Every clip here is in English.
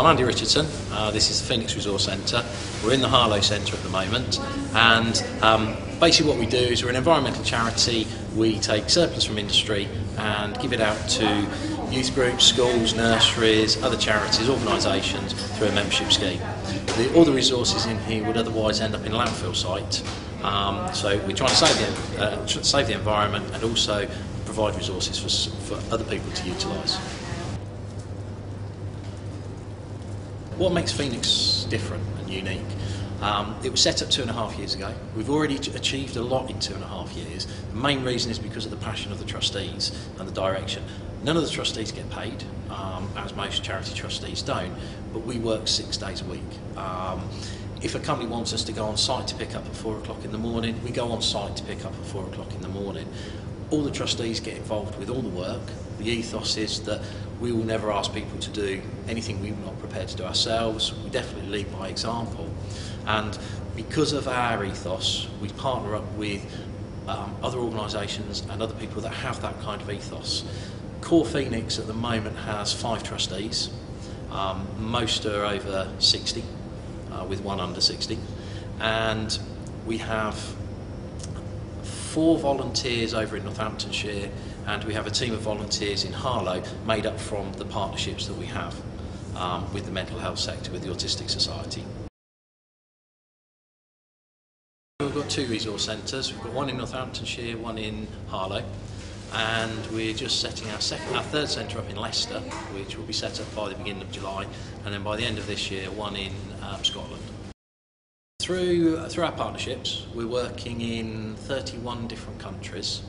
I'm Andy Richardson. This is the Phoenix Resource Centre. We're in the Harlow Centre at the moment, and basically what we do is we're an environmental charity. We take surplus from industry and give it out to youth groups, schools, nurseries, other charities, organisations through a membership scheme. All the resources in here would otherwise end up in a landfill site, so we're trying to save the environment and also provide resources for other people to utilise. What makes Phoenix different and unique? It was set up 2.5 years ago. We've already achieved a lot in 2.5 years. The main reason is because of the passion of the trustees and the direction. None of the trustees get paid, as most charity trustees don't, but we work 6 days a week. If a company wants us to go on site to pick up at 4 o'clock in the morning, we go on site to pick up at 4 o'clock in the morning. All the trustees get involved with all the work. The ethos is that we will never ask people to do anything we're not prepared to do ourselves. We definitely lead by example. And because of our ethos, we partner up with other organisations and other people that have that kind of ethos. Core Phoenix at the moment has 5 trustees. Most are over 60, with one under 60. And we have 4 volunteers over in Northamptonshire, and we have a team of volunteers in Harlow made up from the partnerships that we have with the mental health sector, with the Autistic Society. We've got 2 resource centres. We've got one in Northamptonshire, one in Harlow, and we're just setting our 3rd centre up in Leicester, which will be set up by the beginning of July, and then by the end of this year, one in Scotland. Through our partnerships, we're working in 31 different countries.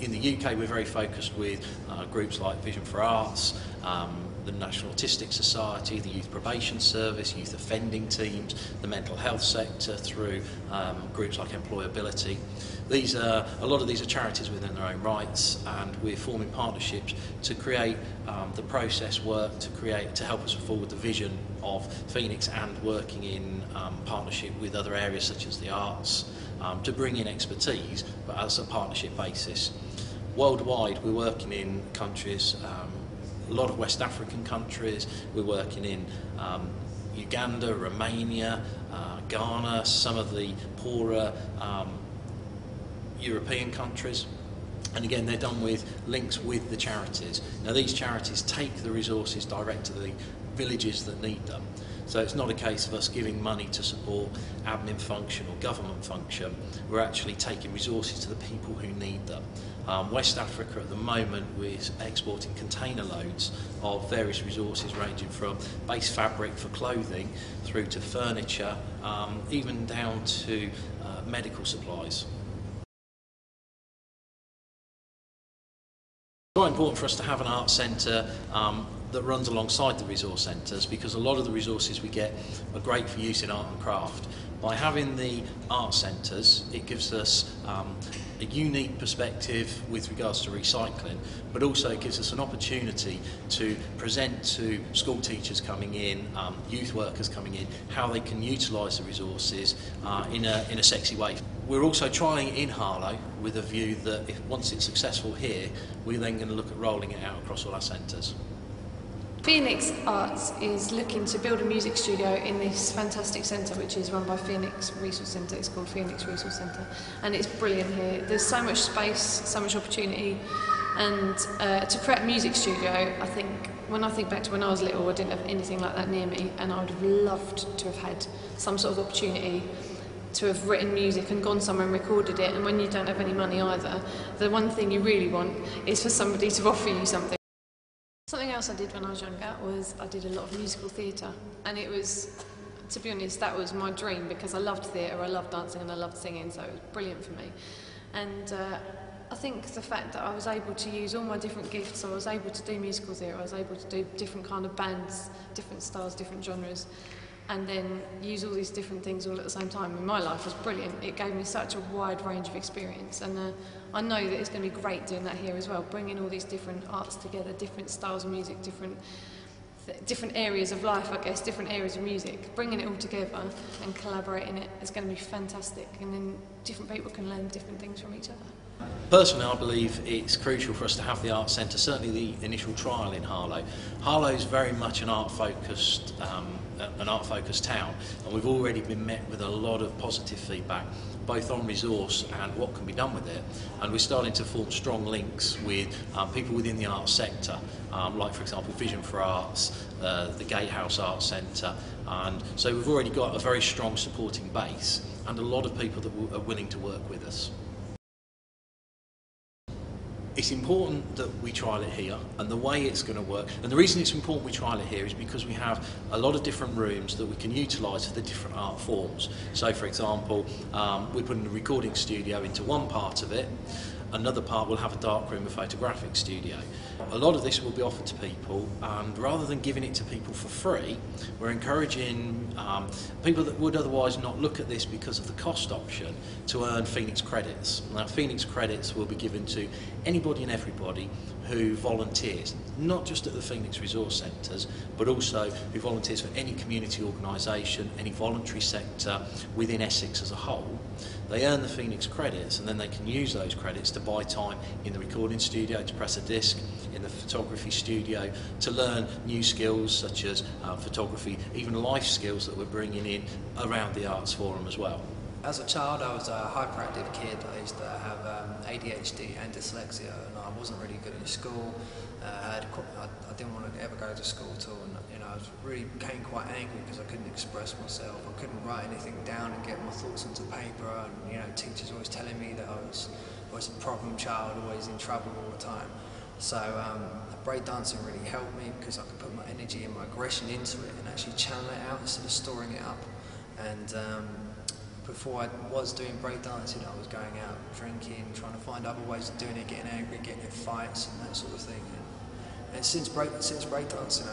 In the UK, we're very focused with groups like Vision for Arts, the National Autistic Society, the Youth Probation Service, youth offending teams, the mental health sector, through groups like Employability. A lot of these are charities within their own rights, and we're forming partnerships to create the process work to help us forward the vision of Phoenix, and working in partnership with other areas such as the arts, to bring in expertise, but as a partnership basis. Worldwide, we're working in countries, a lot of West African countries. We're working in Uganda, Romania, Ghana, some of the poorer European countries. And again, they're done with links with the charities. Now, these charities take the resources direct to the villages that need them. So it's not a case of us giving money to support admin function or government function. We're actually taking resources to the people who need them. West Africa at the moment, we're exporting container loads of various resources, ranging from base fabric for clothing through to furniture, even down to medical supplies. It's quite important for us to have an arts centre that runs alongside the resource centres, because a lot of the resources we get are great for use in art and craft. By having the art centres, it gives us a unique perspective with regards to recycling, but also it gives us an opportunity to present to school teachers coming in, youth workers coming in, how they can utilise the resources in a sexy way. We're also trying in Harlow with a view that once it's successful here, we're then going to look at rolling it out across all our centres. Phoenix Arts is looking to build a music studio in this fantastic centre, which is run by Phoenix Resource Centre. It's called Phoenix Resource Centre, and it's brilliant here. There's so much space, so much opportunity, and to create a music studio, when I think back to when I was little, I didn't have anything like that near me, and I would have loved to have had some sort of opportunity to have written music and gone somewhere and recorded it. And when you don't have any money either, the one thing you really want is for somebody to offer you something. Something else I did when I was younger was I did a lot of musical theatre, and it was, to be honest, that was my dream, because I loved theatre, I loved dancing and I loved singing, so it was brilliant for me. And I think the fact that I was able to use all my different gifts, I was able to do musical theatre, I was able to do different kind of bands, different styles, different genres, and then use all these different things all at the same time in my life was brilliant. It gave me such a wide range of experience, and I know that it's going to be great doing that here as well, bringing all these different arts together, different styles of music, different areas of life, I guess, different areas of music, bringing it all together and collaborating it is going to be fantastic, and then different people can learn different things from each other. Personally, I believe it's crucial for us to have the Arts Centre, certainly the initial trial in Harlow. Harlow is very much an art-focused town, and we've already been met with a lot of positive feedback, both on resource and what can be done with it. And we're starting to form strong links with people within the arts sector, like for example Vision for Arts, the Gatehouse Arts Centre, and so we've already got a very strong supporting base and a lot of people that are willing to work with us. It's important that we trial it here, and the way it's going to work, and the reason it's important we trial it here is because we have a lot of different rooms that we can utilise for the different art forms. So for example, we're putting a recording studio into one part of it, another part will have a darkroom, a photographic studio. A lot of this will be offered to people, and rather than giving it to people for free, we're encouraging people that would otherwise not look at this because of the cost option to earn Phoenix credits. Now, Phoenix credits will be given to anybody and everybody who volunteers, not just at the Phoenix Resource Centres, but also who volunteers for any community organisation, any voluntary sector within Essex as a whole. They earn the Phoenix credits, and then they can use those credits to buy time in the recording studio, to press a disc, in the photography studio, to learn new skills such as photography, even life skills that we're bringing in around the Arts Forum as well. As a child, I was a hyperactive kid. I used to have ADHD and dyslexia, and I wasn't really good in school. I didn't want to ever go to school at all, and I really became quite angry because I couldn't express myself. I couldn't write anything down and get my thoughts onto paper, and teachers always telling me that I was always a problem child, always in trouble all the time. So breakdancing really helped me because I could put my energy and my aggression into it and actually channel it out instead of storing it up. And before I was doing breakdancing, I was going out drinking, trying to find other ways of doing it, getting angry, getting in fights and that sort of thing. And since breakdancing,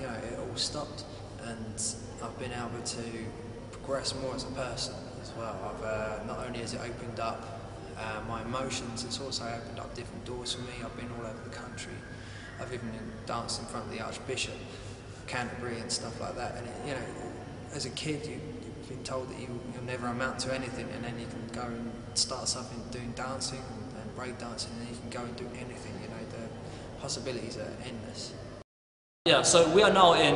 it all stopped, and I've been able to progress more as a person as well. Not only has it opened up my emotions, it's also opened up different doors for me. I've been all over the country. I've even danced in front of the Archbishop of Canterbury and stuff like that. And as a kid, you've been told that you'll never amount to anything, and then you can go and start something doing dancing and breakdancing, and then you can go and do anything. The possibilities are endless. Yeah, so we are now in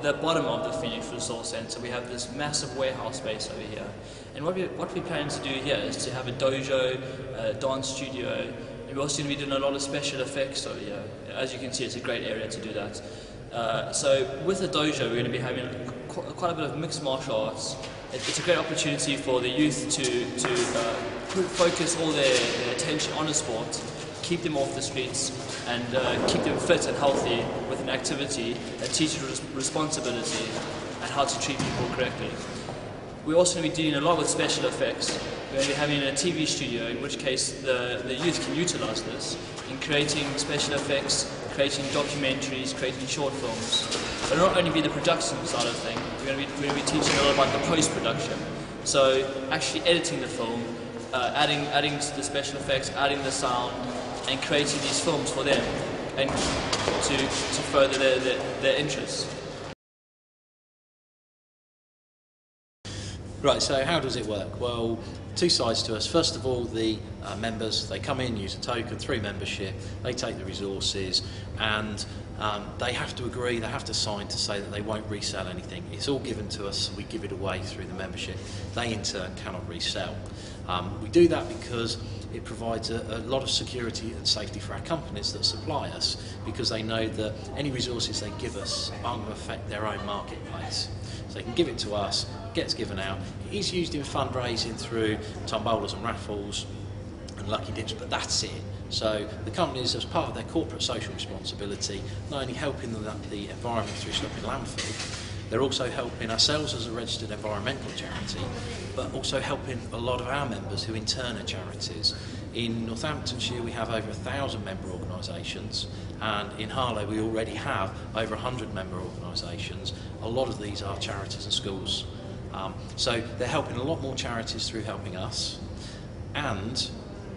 the bottom of the Phoenix Resource Centre. We have this massive warehouse space over here, and what we plan to do here is to have a dojo, a dance studio, and we're also going to be doing a lot of special effects over here. As you can see, it's a great area to do that. So with the dojo, we're going to be having quite a bit of mixed martial arts. It's a great opportunity for the youth to focus all their attention on a sport, keep them off the streets, and keep them fit and healthy with an activity that teaches responsibility and how to treat people correctly. We're also going to be doing a lot with special effects. We're going to be having a TV studio, in which case the youth can utilize this in creating special effects, creating documentaries, creating short films. But not only be the production side of things, we're going to be teaching a lot about the post-production. So actually editing the film, adding the special effects, adding the sound, and creating these films for them, and to further their interests. Right, so how does it work? Well, two sides to us. First of all, the members, they come in, use a token through membership, they take the resources, and they have to agree, they have to sign to say that they won't resell anything. It's all given to us, we give it away through the membership. They in turn cannot resell. We do that because it provides a lot of security and safety for our companies that supply us, because they know that any resources they give us aren't going to affect their own marketplace. So they can give it to us, gets given out. It is used in fundraising through tombolas and raffles and lucky dips, but that's it. So the companies, as part of their corporate social responsibility, not only helping the environment through stopping landfill, they're also helping ourselves as a registered environmental charity, but also helping a lot of our members who in turn are charities. In Northamptonshire we have over 1,000 member organisations, and in Harlow we already have over 100 member organisations. A lot of these are charities and schools. So they're helping a lot more charities through helping us, and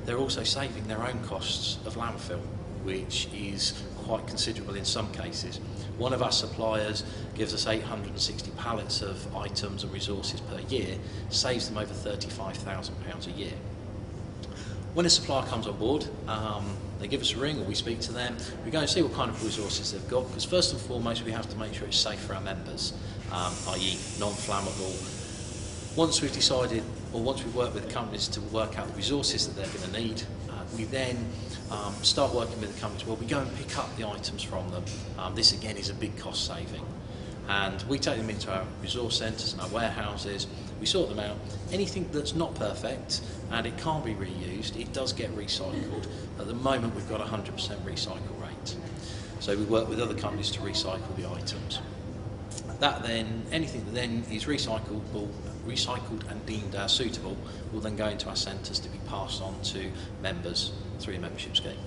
they're also saving their own costs of landfill, which is quite considerable in some cases. One of our suppliers gives us 860 pallets of items and resources per year, saves them over £35,000 a year. When a supplier comes on board, they give us a ring or we speak to them. We go and see what kind of resources they've got, because first and foremost we have to make sure it's safe for our members, i.e. non-flammable. Once we've decided, or once we've worked with companies to work out the resources that they're going to need, we then start working with the companies where we go and pick up the items from them. This again is a big cost saving. And we take them into our resource centres and our warehouses, we sort them out. Anything that's not perfect and it can't be reused, it does get recycled. At the moment we've got a 100% recycle rate. So we work with other companies to recycle the items. That then, anything that then is recycled and deemed suitable will then go into our centres to be passed on to members through a membership scheme.